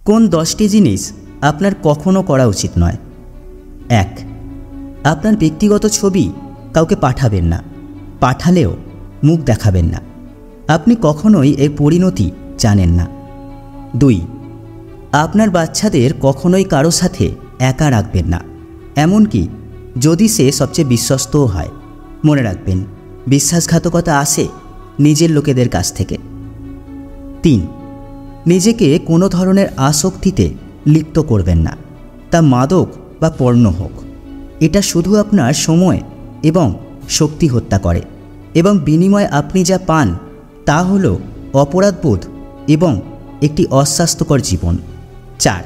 কোন 10টি জিনিস আপনার কখনো করা উচিত নয়। 1. আপনার ব্যক্তিগত ছবি কাউকে পাঠাবেন না, পাঠালেও মুখ দেখাবেন না। আপনি কখনোই এর পরিণতি জানেন না। 2. আপনার বাচ্চাদের কখনোই কারো সাথে একা রাখবেন না, এমনকি যদি সে সবচেয়ে বিশ্বস্তও হয়। মনে রাখবেন, বিশ্বাসঘাতকতা আসে নিজের লোকেদের কাছ থেকে। 3. নিজেকে কোনো ধরনের আসক্তিতে লিপ্ত করবেন না, তা মাদক বা পর্ণ হোক। এটা শুধু আপনার সময় এবং শক্তি হত্যা করে, এবং বিনিময়ে আপনি যা পান তা হল অপরাধবোধ এবং একটি অস্বাস্থ্যকর জীবন। 4.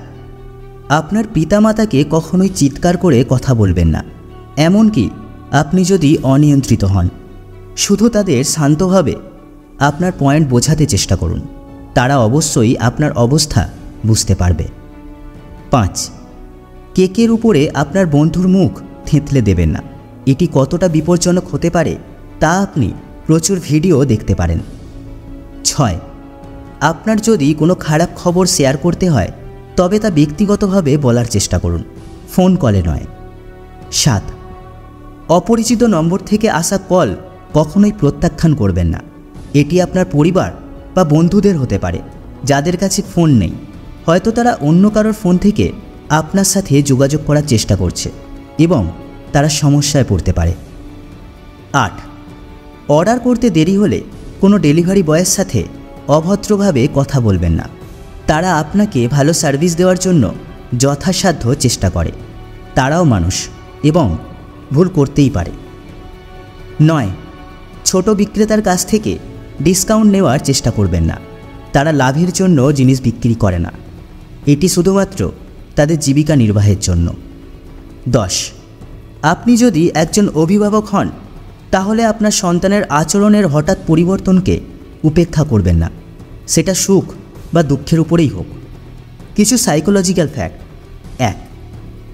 আপনার পিতামাতাকে কখনোই চিৎকার করে কথা বলবেন না, এমনকি আপনি যদি অনিয়ন্ত্রিত হন। শুধু তাদের শান্তভাবে আপনার পয়েন্ট বোঝাতে চেষ্টা করুন, তারা অবশ্যই আপনার অবস্থা বুঝতে পারবে। 5. কেকের উপরে আপনার বন্ধুর মুখ থেঁতলে দেবেন না। এটি কতটা বিপজ্জনক হতে পারে তা আপনি প্রচুর ভিডিও দেখতে পারেন। 6. আপনার যদি কোনো খারাপ খবর শেয়ার করতে হয় তবে তা ব্যক্তিগতভাবে বলার চেষ্টা করুন, ফোন কলে নয়। 7. অপরিচিত নম্বর থেকে আসা কল কখনোই প্রত্যাখ্যান করবেন না। এটি আপনার পরিবার বা বন্ধুদের হতে পারে যাদের কাছে ফোন নেই। হয়তো তারা অন্য কারোর ফোন থেকে আপনার সাথে যোগাযোগ করার চেষ্টা করছে এবং তারা সমস্যায় পড়তে পারে। 8. অর্ডার করতে দেরি হলে কোনো ডেলিভারি বয়ের সাথে অভদ্রভাবে কথা বলবেন না। তারা আপনাকে ভালো সার্ভিস দেওয়ার জন্য যথাসাধ্য চেষ্টা করে। তারাও মানুষ এবং ভুল করতেই পারে। 9. ছোট বিক্রেতার কাছ থেকে ডিসকাউন্ট নেওয়ার চেষ্টা করবেন না। তারা লাভের জন্য জিনিস বিক্রি করে না, এটি শুধুমাত্র তাদের জীবিকা নির্বাহের জন্য। 10. আপনি যদি একজন অভিভাবক হন তাহলে আপনার সন্তানের আচরণের হঠাৎ পরিবর্তনকে উপেক্ষা করবেন না, সেটা সুখ বা দুঃখের উপরেই হোক। কিছু সাইকোলজিক্যাল ফ্যাক্ট। 1.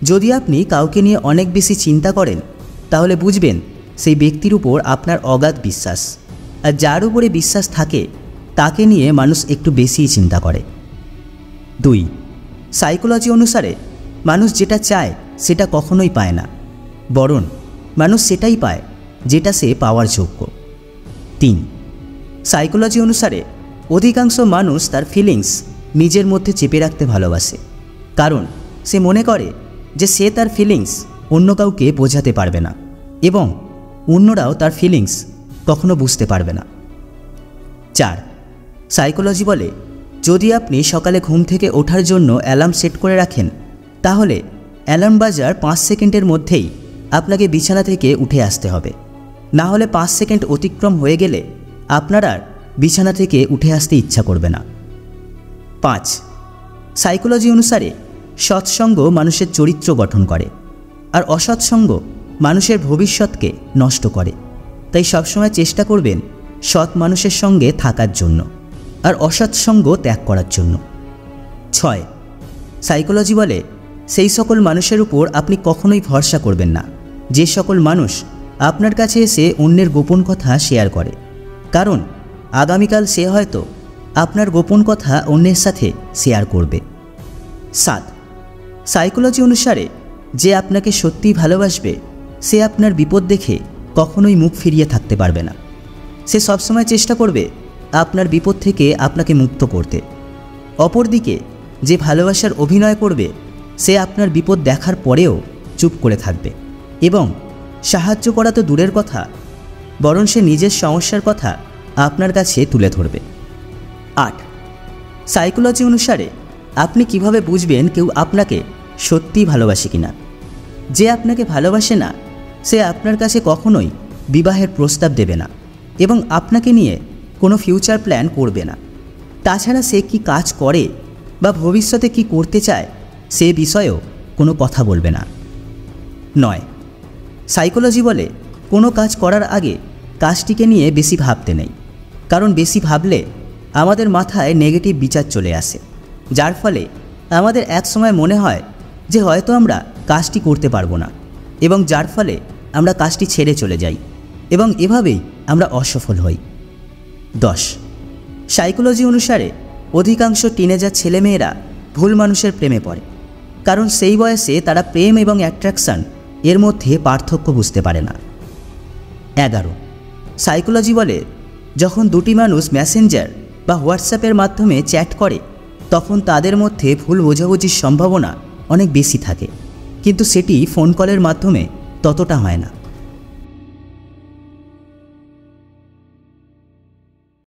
যদি আপনি কাউকে নিয়ে অনেক বেশি চিন্তা করেন তাহলে বুঝবেন সেই ব্যক্তির উপর আপনার অগাধ বিশ্বাস, আর যার উপরে বিশ্বাস থাকে তাকে নিয়ে মানুষ একটু বেশিই চিন্তা করে। 2. সাইকোলজি অনুসারে মানুষ যেটা চায় সেটা কখনোই পায় না, বরং মানুষ সেটাই পায় যেটা সে পাওয়ার যোগ্য। 3. সাইকোলজি অনুসারে অধিকাংশ মানুষ তার ফিলিংস নিজের মধ্যে চেপে রাখতে ভালোবাসে, কারণ সে মনে করে যে সে তার ফিলিংস অন্য কাউকে বোঝাতে পারবে না এবং অন্যরাও তার ফিলিংস কখনো বুঝতে পারবে না। 4. সাইকোলজি বলে যদি আপনি সকালে ঘুম থেকে ওঠার জন্য অ্যালার্ম সেট করে রাখেন তাহলে অ্যালার্ম বাজার 5 সেকেন্ডের মধ্যেই আপনাকে বিছানা থেকে উঠে আসতে হবে, না হলে 5 সেকেন্ড অতিক্রম হয়ে গেলে আপনার আর বিছানা থেকে উঠে আসতে ইচ্ছা করবে না। 5. সাইকোলজি অনুসারে সৎসঙ্গ মানুষের চরিত্র গঠন করে, আর অসৎসঙ্গ মানুষের ভবিষ্যৎকে নষ্ট করে। তাই সবসময় চেষ্টা করবেন সৎ মানুষের সঙ্গে থাকার জন্য আর অসৎসঙ্গ ত্যাগ করার জন্য। 6. সাইকোলজি বলে সেই সকল মানুষের উপর আপনি কখনোই ভরসা করবেন না যে সকল মানুষ আপনার কাছে এসে অন্যের গোপন কথা শেয়ার করে, কারণ আগামীকাল সে হয়তো আপনার গোপন কথা অন্যের সাথে শেয়ার করবে। 7. সাইকোলজি অনুসারে যে আপনাকে সত্যিই ভালোবাসবে সে আপনার বিপদ দেখে কখনোই মুখ ফিরিয়ে থাকতে পারবে না। সে সবসময় চেষ্টা করবে আপনার বিপদ থেকে আপনাকে মুক্ত করতে। অপরদিকে যে ভালোবাসার অভিনয় করবে সে আপনার বিপদ দেখার পরেও চুপ করে থাকবে এবং সাহায্য করা তো দূরের কথা, বরং সে নিজের সমস্যার কথা আপনার কাছে তুলে ধরবে। 8. সাইকোলজি অনুসারে আপনি কিভাবে বুঝবেন কেউ আপনাকে সত্যিই ভালোবাসে কিনা? যে আপনাকে ভালোবাসে না সে আপনার কাছে কখনোই বিবাহের প্রস্তাব দেবে না এবং আপনাকে নিয়ে কোনো ফিউচার প্ল্যান করবে না। তাছাড়া সে কি কাজ করে বা ভবিষ্যতে কি করতে চায় সে বিষয়েও কোনো কথা বলবে না। 9. সাইকোলজি বলে কোনো কাজ করার আগে কাজটিকে নিয়ে বেশি ভাবতে নেই, কারণ বেশি ভাবলে আমাদের মাথায় নেগেটিভ বিচার চলে আসে, যার ফলে আমাদের এক সময় মনে হয় যে হয়তো আমরা কাজটি করতে পারবো না, এবং যার ফলে আমরা কাজটি ছেড়ে চলে যাই এবং এভাবেই আমরা অসফল হই। 10. সাইকোলজি অনুসারে অধিকাংশ টিনেজার ছেলেমেয়েরা ভুল মানুষের প্রেমে পড়ে, কারণ সেই বয়সে তারা প্রেম এবং অ্যাট্রাকশান এর মধ্যে পার্থক্য বুঝতে পারে না। 11, সাইকোলজি বলে যখন দুটি মানুষ মেসেঞ্জার বা হোয়াটসঅ্যাপের মাধ্যমে চ্যাট করে তখন তাদের মধ্যে ভুল বোঝাবুঝির সম্ভাবনা অনেক বেশি থাকে, কিন্তু সেটি ফোন কলের মাধ্যমে ততটা হয় না।